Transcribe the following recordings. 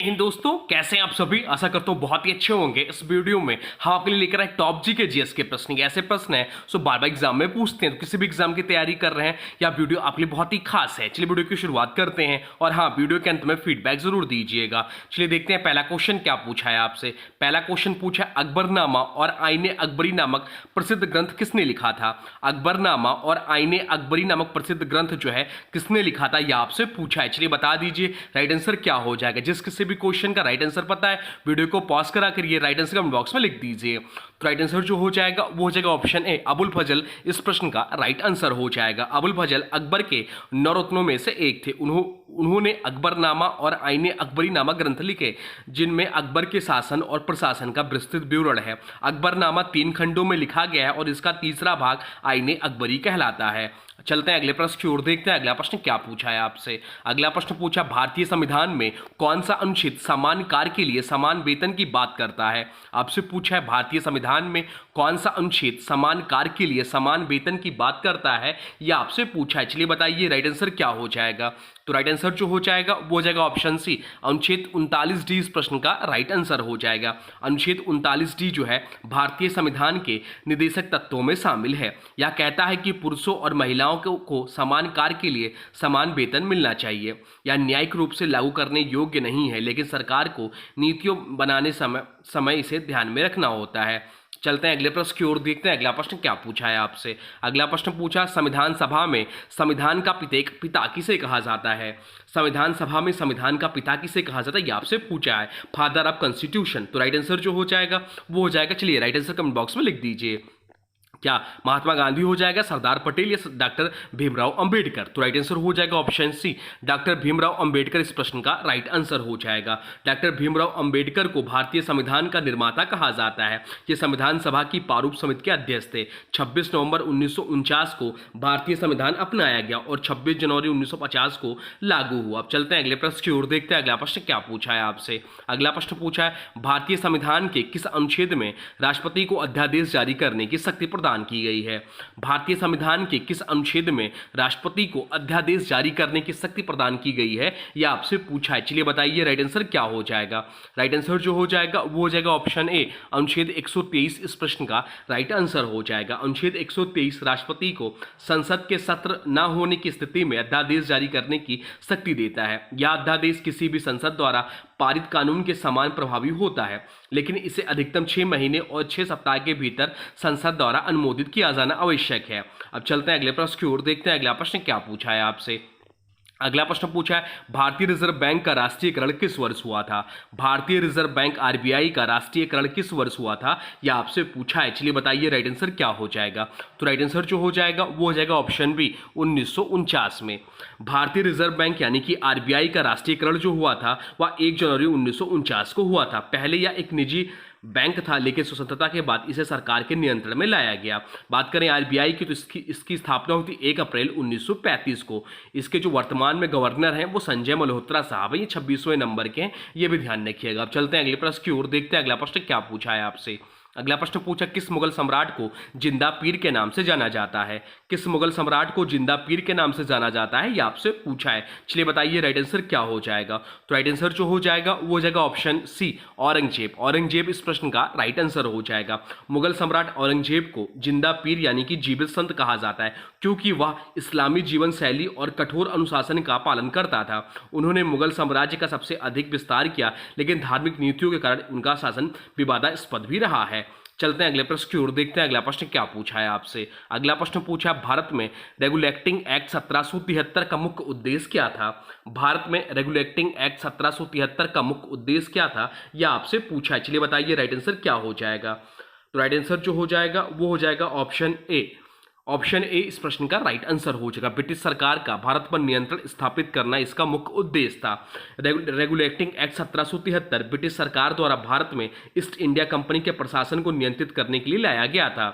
इन दोस्तों कैसे हैं आप सभी। आशा करता हूँ बहुत ही अच्छे होंगे। इस वीडियो में हम आपके लिए लेकर आए टॉप जी के जीएस के प्रश्न। ऐसे प्रश्न हैं सो बार बार एग्जाम में पूछते हैं, तो किसी भी एग्जाम की तैयारी कर रहे हैं या वीडियो आपके लिए बहुत ही खास है। चलिए वीडियो की शुरुआत करते हैं और हाँ, वीडियो के अंत में फीडबैक जरूर दीजिएगा। चलिए देखते हैं पहला क्वेश्चन क्या पूछा है आपसे। पहला क्वेश्चन पूछा है अकबरनामा और आईने अकबरी नामक प्रसिद्ध ग्रंथ किसने लिखा था। अकबरनामा और आईने अकबरी नामक प्रसिद्ध ग्रंथ जो है किसने लिखा था, यह आपसे पूछा है। चलिए बता दीजिए राइट आंसर क्या हो जाएगा। जिस किसी भी क्वेश्चन का राइट आंसर पता है वीडियो को पॉज करा करिए, राइट आंसर कमेंट बॉक्स में लिख दीजिए। तो राइट आंसर जो हो जाएगा वो हो जाएगा ऑप्शन ए, अबुल फजल इस प्रश्न का राइट आंसर हो जाएगा। अबुल फजल अकबर के नौरत्नों में से एक थे। उन्होंने अकबरनामा और आईने अकबरी नामक ग्रंथ लिखे जिनमें अकबर के शासन और प्रशासन का विस्तृत विवरण है। अकबरनामा 3 खंडों में लिखा गया है और इसका तीसरा भाग आईने अकबरी कहलाता है। चलते हैं अगले प्रश्न की ओर, देखते हैं अगला प्रश्न क्या पूछा है आपसे। अगला प्रश्न पूछा भारतीय संविधान में कौन सा अनुच्छेद समान कार्य के लिए समान वेतन की बात करता है। आपसे पूछा है भारतीय संविधान में कौन सा अनुच्छेद समान कार्य के लिए समान वेतन की बात करता है, यह आपसे पूछा है। चलिए बताइए राइट आंसर क्या हो जाएगा। तो राइट आंसर जो हो जाएगा वो हो जाएगा ऑप्शन सी, अनुच्छेद 39D इस प्रश्न का राइट आंसर हो जाएगा। अनुच्छेद 39D जो है भारतीय संविधान के निदेशक तत्वों में शामिल है। यह कहता है कि पुरुषों और महिलाओं को समान कार्य के लिए समान वेतन मिलना चाहिए। यह न्यायिक रूप से लागू करने योग्य नहीं है, लेकिन सरकार को नीतियों बनाने समय इसे ध्यान में रखना होता है। चलते हैं अगले प्रश्न की ओर, देखते हैं अगला प्रश्न क्या पूछा है आपसे। अगला प्रश्न पूछा संविधान सभा में संविधान का पिता किसे कहा जाता है। संविधान सभा में संविधान का पिता किसे कहा जाता है, ये आपसे पूछा है। Father of constitution. तो राइट आंसर जो हो जाएगा वो हो जाएगा, चलिए राइट आंसर कमेंट बॉक्स में लिख दीजिए। क्या महात्मा गांधी हो जाएगा, सरदार पटेल या डॉक्टर भीमराव अंबेडकर। तो राइट आंसर हो जाएगा option C, doctor Bhimrao Ambedkar इस प्रश्न का राइट आंसर हो जाएगा। डॉक्टर भीमराव अंबेडकर को भारतीय संविधान का निर्माता कहा जाता है। ये संविधान सभा की प्रारूप समिति के अध्यक्ष थे। 26 नवंबर 1949 को भारतीय संविधान अपनाया गया और 26 जनवरी 1950 को लागू हुआ। अब चलते हैं अगले प्रश्न की ओर, देखते हैं अगला प्रश्न क्या पूछा है आपसे। अगला प्रश्न पूछा है भारतीय संविधान के किस अनुच्छेद में राष्ट्रपति को अध्यादेश जारी करने की शक्ति प्रदान की गई है। भारतीय संविधान के किस अनुच्छेद में राष्ट्रपति को अध्यादेश जारी करने की शक्ति प्रदान की गई है, यह आपसे पूछा है। चलिए बताइए राइट आंसर क्या हो जाएगा। राइट आंसर जो हो जाएगा वो हो जाएगा ऑप्शन ए, अनुच्छेद 123 इस प्रश्न का राइट आंसर हो जाएगा। अनुच्छेद 123 राष्ट्रपति को संसद के सत्र न होने की स्थिति में अध्यादेश जारी करने की शक्ति देता है। यह अध्यादेश किसी भी संसद द्वारा पारित कानून के समान प्रभावी होता है, लेकिन इसे अधिकतम 6 महीने और 6 सप्ताह के भीतर संसद द्वारा अनुमोदित किया जाना आवश्यक है। अब चलते हैं अगले प्रश्न की ओर, देखते हैं अगला प्रश्न क्या पूछा है आपसे। अगला प्रश्न पूछा है भारतीय रिजर्व बैंक का राष्ट्रीयकरण किस वर्ष हुआ था। भारतीय रिजर्व बैंक आरबीआई का राष्ट्रीयकरण किस वर्ष हुआ था, यह आपसे पूछा है। चलिए बताइए राइट आंसर क्या हो जाएगा। तो राइट आंसर जो हो जाएगा वो हो जाएगा ऑप्शन बी, 1949 में। भारतीय रिजर्व बैंक यानी कि आरबीआई का राष्ट्रीयकरण जो हुआ था वह 1 जनवरी 1949 को हुआ था। पहले यह एक निजी बैंक था, लेकिन स्वतंत्रता के बाद इसे सरकार के नियंत्रण में लाया गया। बात करें आरबीआई की तो इसकी स्थापना हुई थी 1 अप्रैल 1935 को। इसके जो वर्तमान में गवर्नर हैं वो संजय मल्होत्रा साहब हैं, ये 26वें नंबर के हैं, ये भी ध्यान रखिएगा। अब चलते हैं अगले प्रश्न की ओर, देखते हैं अगला प्रश्न क्या पूछा है आपसे। अगला प्रश्न पूछा किस मुगल सम्राट को जिंदा पीर के नाम से जाना जाता है। किस मुगल सम्राट को जिंदा पीर के नाम से जाना जाता है, यह आपसे पूछा है। चलिए बताइए राइट आंसर क्या हो जाएगा। तो राइट आंसर जो हो जाएगा वो हो जाएगा ऑप्शन सी, औरंगजेब। औरंगजेब इस प्रश्न का राइट आंसर हो जाएगा। मुगल सम्राट औरंगजेब को जिंदा पीर यानी कि जीवित संत कहा जाता है, क्योंकि वह इस्लामी जीवन शैली और कठोर अनुशासन का पालन करता था। उन्होंने मुगल साम्राज्य का सबसे अधिक विस्तार किया, लेकिन धार्मिक नीतियों के कारण उनका शासन विवादास्पद भी रहा है। चलते हैं अगले प्रश्न की ओर, देखते हैं अगला प्रश्न क्या पूछा है आपसे। अगला प्रश्न पूछा भारत में रेगुलेटिंग एक्ट 1773 का मुख्य उद्देश्य क्या था। भारत में रेगुलेटिंग एक्ट 1773 का मुख्य उद्देश्य क्या था, यह आपसे पूछा है। चलिए बताइए राइट आंसर क्या हो जाएगा। तो राइट आंसर जो हो जाएगा वो हो जाएगा ऑप्शन ए। ऑप्शन ए इस प्रश्न का राइट आंसर हो जाएगा। ब्रिटिश सरकार का भारत पर नियंत्रण स्थापित करना इसका मुख्य उद्देश्य था। रेगुलेटिंग एक्ट 1773 ब्रिटिश सरकार द्वारा भारत में ईस्ट इंडिया कंपनी के प्रशासन को नियंत्रित करने के लिए लाया गया था।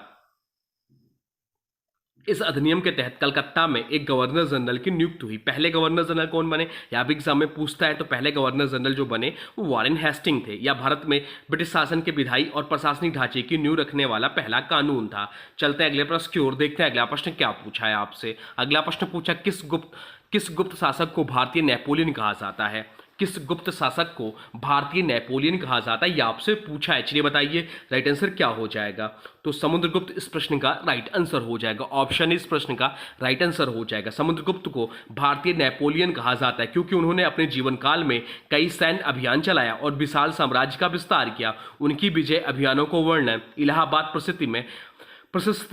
इस अधिनियम के तहत कलकत्ता में एक गवर्नर जनरल की नियुक्ति हुई। पहले गवर्नर जनरल कौन बने, यहाँ भी एग्जाम में पूछता है, तो पहले गवर्नर जनरल जो बने वो वॉरेन हेस्टिंग थे। यह भारत में ब्रिटिश शासन के विधायी और प्रशासनिक ढांचे की नींव रखने वाला पहला कानून था। चलते हैं अगले प्रश्न की ओर, देखते हैं अगला प्रश्न क्या पूछा है आपसे। अगला प्रश्न पूछा किस गुप्त शासक को भारतीय नेपोलियन कहा जाता है। किस गुप्त शासक को भारतीय नेपोलियन कहा जाता है, यह आपसे पूछा है। चलिए बताइए राइट आंसर क्या हो जाएगा। तो समुद्रगुप्त इस प्रश्न का राइट आंसर हो जाएगा। ऑप्शन इस प्रश्न का राइट आंसर हो जाएगा। समुद्रगुप्त को भारतीय नेपोलियन कहा जाता है क्योंकि उन्होंने अपने जीवन काल में कई सैन्य अभियान चलाया और विशाल साम्राज्य का विस्तार किया। उनकी विजय अभियानों को वर्णन इलाहाबाद प्रशस्ति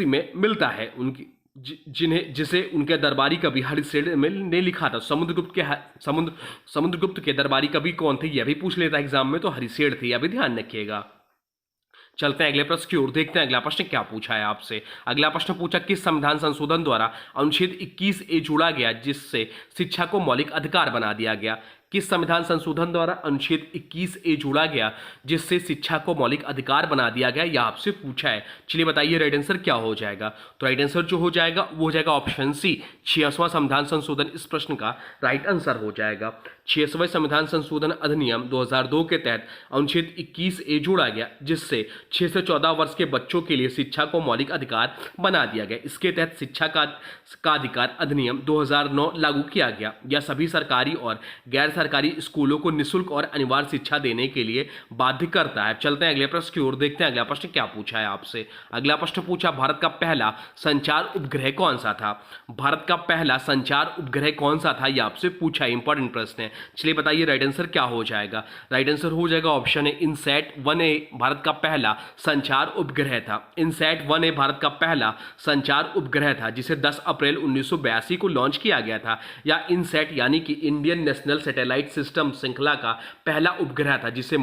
में मिलता है। उनकी जिसे उनके दरबारी कवि हरिसेठ ने लिखा था। समुद्रगुप्त के दरबारी कवि कौन थे, यह भी पूछ लेता है एग्जाम में, तो हरिसेठ थे, यह भी ध्यान रखिएगा। चलते हैं अगले प्रश्न की ओर, देखते हैं अगला प्रश्न क्या पूछा है आपसे। अगला प्रश्न पूछा किस संविधान संशोधन द्वारा अनुच्छेद 21A जोड़ा गया जिससे शिक्षा को मौलिक अधिकार बना दिया गया। किस संविधान संशोधन द्वारा अनुच्छेद 21A जोड़ा गया जिससे शिक्षा को मौलिक अधिकार बना दिया गया, यह आपसे पूछा है। चलिए बताइए राइट आंसर क्या हो जाएगा। तो राइट आंसर जो हो जाएगा वो हो जाएगा ऑप्शन सी, 66वां संविधान संशोधन इस प्रश्न का राइट आंसर हो जाएगा। 66वें संविधान संशोधन अधिनियम 2002 के तहत अनुच्छेद 21A जोड़ा गया जिससे 6 से 14 वर्ष के बच्चों के लिए शिक्षा को मौलिक अधिकार बना दिया गया। इसके तहत शिक्षा का अधिकार अधिनियम 2009 लागू किया गया। यह सभी सरकारी और गैर सरकारी स्कूलों को निःशुल्क और अनिवार्य शिक्षा देने के लिए बाध्य करता है। चलते हैं अगले प्रश्न की ओर, देखते हैं अगला प्रश्न क्या पूछा है आपसे। अगला प्रश्न पूछा भारत का पहला संचार उपग्रह कौन सा था। भारत का पहला संचार उपग्रह कौन सा था, यह आपसे पूछा है। इंपॉर्टेंट प्रश्न है। चलिए बताइए राइट आंसर क्या हो जाएगा। राइट आंसर हो जाएगा ऑप्शन है इनसैट 1A भारत का पहला संचार उपग्रह था। इनसैट 1A भारत का पहला संचार उपग्रह था जिसे 10 अप्रैल 1982 को लॉन्च किया गया था। या इनसैट यानी कि इंडियन नेशनल सैटेलाइट सिस्टम श्रृंखला का पहला उपग्रह था जिससे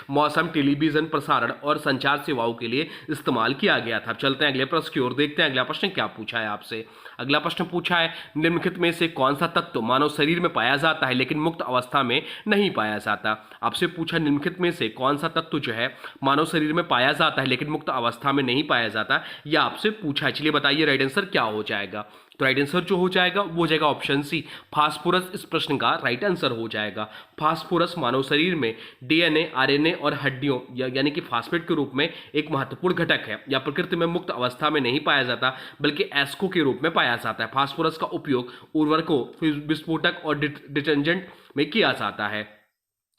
मौसम, टेलीविजन प्रसारण और संचार सेवाओं के लिए इस्तेमाल किया गया था। चलते हैं अगले प्रश्न की ओर, देखते हैं अगला प्रश्न क्या पूछा है आपसे। अगला प्रश्न पूछा है निम्नलिखित में से कौन सा तत्व मानव शरीर में पाया जाता है लेकिन मुक्त अवस्था में नहीं पाया जाता। आपसे पूछा निम्नलिखित में से कौन सा तत्व जो है मानव शरीर में पाया जाता है लेकिन मुक्त अवस्था में नहीं पाया जाता, यह आपसे पूछा है। चलिए बताइए राइट आंसर क्या हो जाएगा। तो राइट आंसर जो हो जाएगा वो हो जाएगा ऑप्शन सी, फास्फोरस इस प्रश्न का राइट आंसर हो जाएगा। फास्फोरस मानव शरीर में डीएनए, आरएनए और हड्डियों यानी कि फास्फेट के रूप में एक महत्वपूर्ण घटक है। यह प्रकृति में मुक्त अवस्था में नहीं पाया जाता बल्कि एस्को के रूप में पाया जाता है। फास्फोरस का उपयोग उर्वरकों, विस्फोटक और डिटर्जेंट में किया जाता है।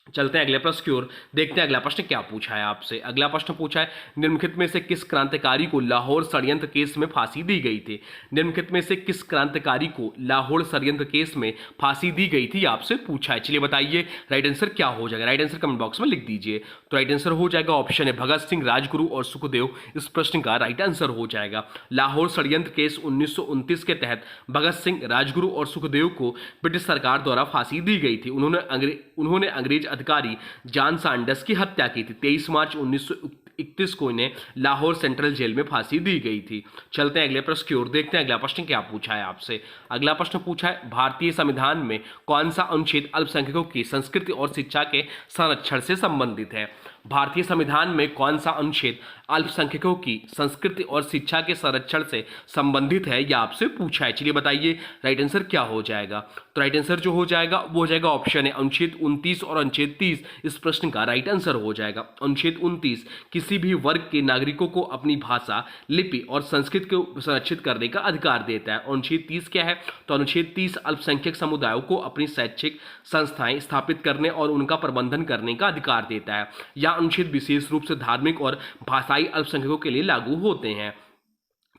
चलते हैं अगले प्रश्न की ओर, देखते हैं अगला प्रश्न क्या पूछा है आपसे। अगला प्रश्न पूछा है निम्नलिखित में से किस क्रांतिकारी को लाहौर षड्यंत्र केस में फांसी दी गई थी। निम्नलिखित में से किस क्रांतिकारी को लाहौर षड्यंत्र केस में फांसी दी गई थी, आपसे पूछा है। चलिए बताइए राइट आंसर क्या हो जाएगा। राइट आंसर कमेंट बॉक्स में लिख दीजिए। तो राइट आंसर हो जाएगा ऑप्शन है भगत सिंह, राजगुरु और सुखदेव इस प्रश्न का राइट आंसर हो जाएगा। लाहौर षड्यंत्र केस 1929 के तहत भगत सिंह, राजगुरु और सुखदेव को ब्रिटिश सरकार द्वारा फांसी दी गई थी। उन्होंने अंग्रेज अधिकारी जॉन सैंडर्स की हत्या की थी। 23 मार्च 1931 को इन्हें लाहौर सेंट्रल जेल में फांसी दी गई थी। चलते हैं अगले प्रश्न की ओर, देखते हैं अगला प्रश्न क्या पूछा है आपसे। अगला प्रश्न पूछा है भारतीय संविधान में कौन सा अनुच्छेद अल्पसंख्यकों की संस्कृति और शिक्षा के संरक्षण से संबंधित है। भारतीय संविधान में कौन सा अनुच्छेद अल्पसंख्यकों की संस्कृति और शिक्षा के संरक्षण से संबंधित है, यह आपसे पूछा है। चलिए बताइए राइट आंसर क्या हो जाएगा। तो राइट आंसर जो हो जाएगा वो हो जाएगा ऑप्शन है अनुच्छेद 29 और अनुच्छेद 30 इस प्रश्न का राइट आंसर हो जाएगा। अनुच्छेद 29 किसी भी वर्ग के नागरिकों को अपनी भाषा, लिपि और संस्कृति को संरक्षित करने का अधिकार देता है। अनुच्छेद 30 क्या है, तो अनुच्छेद 30 अल्पसंख्यक समुदायों को अपनी शैक्षिक संस्थाएं स्थापित करने और उनका प्रबंधन करने का अधिकार देता है। यह अनुच्छेद विशेष रूप से धार्मिक और भाषाई अल्पसंख्यकों के लिए लागू होते हैं।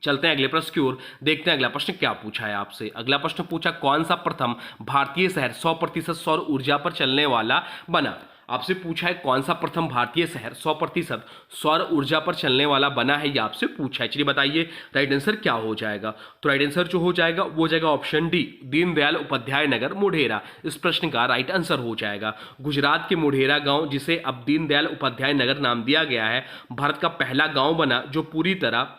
चलते हैं अगले प्रश्न की ओर, देखते हैं अगला प्रश्न क्या पूछा है आपसे। अगला प्रश्न पूछा कौन सा प्रथम भारतीय शहर 100% सौर ऊर्जा पर चलने वाला बना। आपसे पूछा है कौन सा प्रथम भारतीय शहर 100% सौर ऊर्जा पर चलने वाला बना है, यह आपसे पूछा है। चलिए बताइए राइट आंसर क्या हो जाएगा। तो राइट आंसर जो हो जाएगा वो हो जाएगा ऑप्शन डी, दीनदयाल उपाध्याय नगर मोढेरा इस प्रश्न का राइट आंसर हो जाएगा। गुजरात के मोढेरा गांव, जिसे अब दीनदयाल उपाध्याय नगर नाम दिया गया है, भारत का पहला गांव बना जो पूरी तरह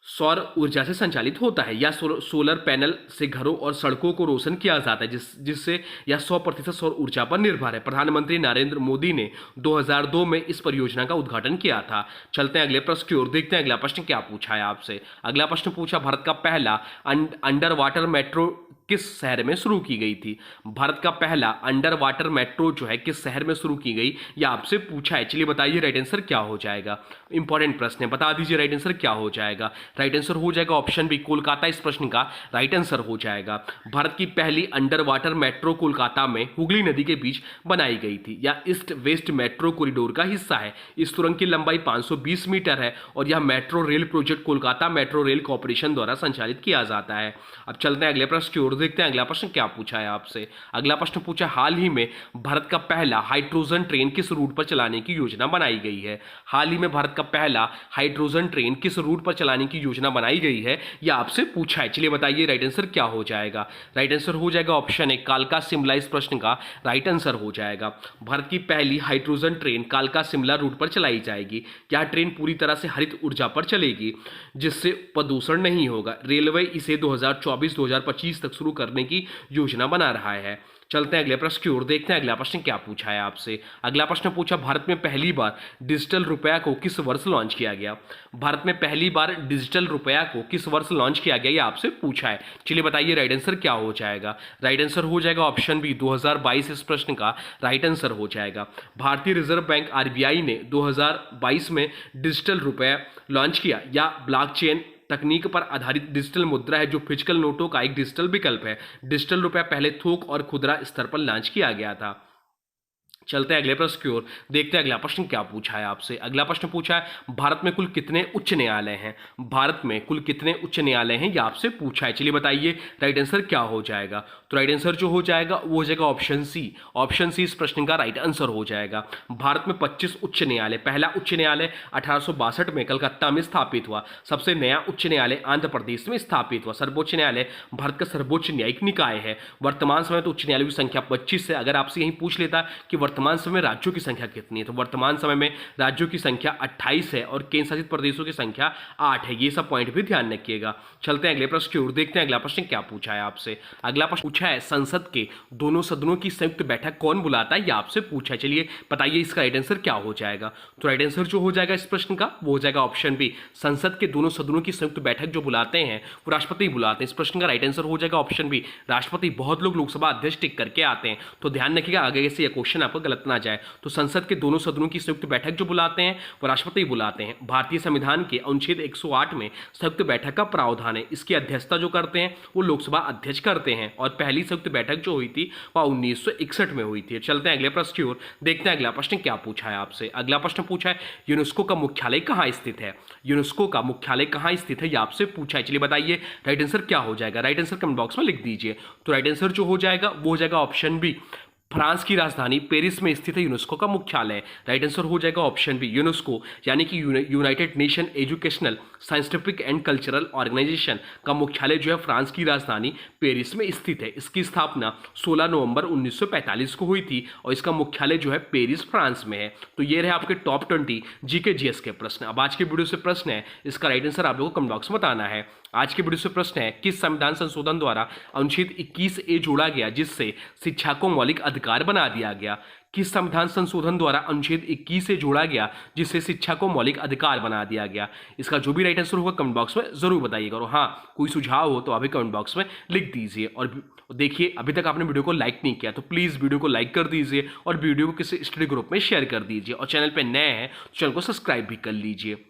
सौर ऊर्जा से संचालित होता है। या सोलर पैनल से घरों और सड़कों को रोशन किया जाता है जिससे यह 100% सौर ऊर्जा पर निर्भर है। प्रधानमंत्री नरेंद्र मोदी ने 2002 में इस परियोजना का उद्घाटन किया था। चलते हैं अगले प्रश्न की ओर, देखते हैं अगला प्रश्न क्या पूछा है आपसे। अगला प्रश्न पूछा भारत का पहला अंडर वाटर मेट्रो किस शहर में शुरू की गई थी? भारत का पहला अंडर वाटर मेट्रो जो है किस शहर में शुरू की गई, यह आपसे पूछा है। चलिए बताइए राइट आंसर क्या हो जाएगा। इंपॉर्टेंट प्रश्न है, बता दीजिए राइट आंसर क्या हो जाएगा। राइट आंसर हो जाएगा ऑप्शन बी, कोलकाता। इस प्रश्न का राइट आंसर हो जाएगा। भारत की पहली अंडर वाटर मेट्रो कोलकाता में हुगली नदी के बीच बनाई गई थी। यह ईस्ट वेस्ट मेट्रो कॉरिडोर का हिस्सा है। इस सुरंग की लंबाई 520 मीटर है और यह metro rail project Kolkata metro rail corporation द्वारा संचालित किया जाता है। अब चलते हैं अगले प्रश्न की ओर, देखते हैं अगला प्रश्न क्या पूछा है आपसे। अगला प्रश्न पूछा, हाल ही में भारत का पहला हाइड्रोजन ट्रेन किस रूट पर चलाने की योजना बनाई गई है? हाल ही में भारत का पहला हाइड्रोजन ट्रेन किस रूट पर चलाने की योजना बनाई गई है, यह आपसे पूछा है। चलिए बताइए राइट आंसर क्या हो जाएगा। राइट आंसर हो जाएगा ऑप्शन ए, कालका शिमला। इस प्रश्न का राइट आंसर हो जाएगा। भारत की पहली हाइड्रोजन ट्रेन कालका शिमला रूट पर चलाई जाएगी। यह ट्रेन पूरी तरह से हरित ऊर्जा पर चलेगी, जिससे प्रदूषण नहीं होगा। रेलवे इसे 2024-2025 तक शुरू करने की योजना बना रहा है। चलते हैं अगले प्रश्न की ओर, देखते हैं अगला प्रश्न क्या पूछा है आपसे। अगला प्रश्न पूछा, भारत में पहली बार डिजिटल रुपया को किस वर्ष लॉन्च किया गया? भारत में पहली बार डिजिटल रुपया को किस वर्ष लॉन्च किया गया, ये आपसे पूछा है। चलिए बताइए राइट आंसर क्या हो जाएगा। राइट आंसर हो जाएगा ऑप्शन बी, 2022। इस प्रश्न का राइट आंसर हो जाएगा। भारतीय रिजर्व बैंक आरबीआई ने 2022 में डिजिटल रुपया लॉन्च किया। या ब्लॉकचेन तकनीक पर आधारित डिजिटल मुद्रा है, जो फिजिकल नोटों का एक डिजिटल विकल्प है। डिजिटल रुपया पहले थोक और खुदरा स्तर पर लॉन्च किया गया था। चलते हैं अगले प्रश्न की ओर, देखते हैं अगला प्रश्न क्या पूछा है आपसे। अगला प्रश्न पूछा है, भारत में कुल कितने उच्च न्यायालय हैं? भारत में कुल कितने उच्च न्यायालय हैं, यह आपसे पूछा है। चलिए बताइए राइट आंसर क्या हो जाएगा। तो राइट आंसर जो हो जाएगा वो हो जाएगा ऑप्शन सी। ऑप्शन सी इस प्रश्न का राइट आंसर हो जाएगा। भारत में 25 उच्च न्यायालय। पहला उच्च न्यायालय 1862 में कलकत्ता में स्थापित हुआ। सबसे नया उच्च न्यायालय आंध्र प्रदेश में स्थापित हुआ। सर्वोच्च न्यायालय भारत का सर्वोच्च न्यायिक निकाय है। वर्तमान समय तो उच्च न्यायालयों की संख्या 25 है। अगर आपसे यही पूछ लेता कि वर्तमान समय में राज्यों की संख्या कितनी है, तो वर्तमान समय में राज्यों की संख्या 28 है और केंद्र शासित प्रदेशों की संख्या 8 है। ये सब पॉइंट भी ध्यान रखिएगा। चलते हैं अगले प्रश्न की ओर, देखते हैं अगला प्रश्न क्या पूछा है आपसे। अगला प्रश्न पूछा है, संसद के दोनों सदनों की संयुक्त बैठक कौन बुलाता है, यह आपसे पूछा है। चलिए बताइए इसका राइट आंसर क्या हो जाएगा। तो राइट आंसर जो हो जाएगा इस प्रश्न का वो हो जाएगा ऑप्शन बी, संसद के दोनों सदनों की संयुक्त बैठक जो बुलाते हैं वो राष्ट्रपति बुलाते हैं। इस प्रश्न का राइट आंसर हो जाएगा ऑप्शन बी, राष्ट्रपति। बहुत लोग लोकसभा अध्यक्ष टिक करके आते हैं, तो ध्यान रखिएगा आगे से यह क्वेश्चन आपको गलत ना जाए। तो संसद के दोनों सदनों की संयुक्त बैठक जो बुलाते हैं वो राष्ट्रपति बुलाते हैं। भारतीय संविधान के अनुच्छेद 108 में संयुक्त बैठक का प्रावधान है। इसकी अध्यक्षता जो करते हैं वो लोकसभा अध्यक्ष करते हैं और पहली संयुक्त बैठक जो हुई थी वह 1961 में हुई थी। चलते हैं अगले प्रश्न की ओर, देखते हैं अगला प्रश्न क्या पूछा है आपसे। अगला प्रश्न पूछा है, यूनेस्को का मुख्यालय कहाँ स्थित है? यूनेस्को का मुख्यालय कहाँ स्थित है, यह आपसे पूछा है। चलिए बताइए राइट आंसर क्या हो जाएगा। राइट आंसर कमेंट बॉक्स में लिख दीजिए। तो राइट आंसर जो हो जाएगा वो हो जाएगा ऑप्शन बी, फ्रांस की राजधानी पेरिस में स्थित है यूनेस्को का मुख्यालय। राइट आंसर हो जाएगा ऑप्शन बी, यूनेस्को यानी कि United Nation educational scientific and cultural organisation का मुख्यालय जो है फ्रांस की राजधानी पेरिस में स्थित है। इसकी स्थापना 16 नवंबर 1945 को हुई थी और इसका मुख्यालय जो है पेरिस फ्रांस में है। तो ये रहे आपके टॉप 20 जीके जीएस के प्रश्न। अब आज के वीडियो से प्रश्न है, इसका राइट आंसर आप लोगों को कमेंट बॉक्स में बताना है। आज के वीडियो से प्रश्न है, किस संविधान संशोधन द्वारा अनुच्छेद 21A जोड़ा गया जिससे शिक्षा को मौलिक अधिकार बना दिया गया? किस संविधान संशोधन द्वारा अनुच्छेद 21 जोड़ा गया जिससे शिक्षा को मौलिक अधिकार बना दिया गया? इसका जो भी राइट आंसर होगा कमेंट बॉक्स में जरूर बताइएगा। और हाँ, कोई सुझाव हो तो अभी कमेंट बॉक्स में लिख दीजिए। और देखिए, अभी तक आपने वीडियो को लाइक नहीं किया तो प्लीज़ वीडियो को लाइक कर दीजिए और वीडियो को किसी स्टडी ग्रुप में शेयर कर दीजिए। और चैनल पर नए हैं तो चैनल को सब्सक्राइब भी कर लीजिए।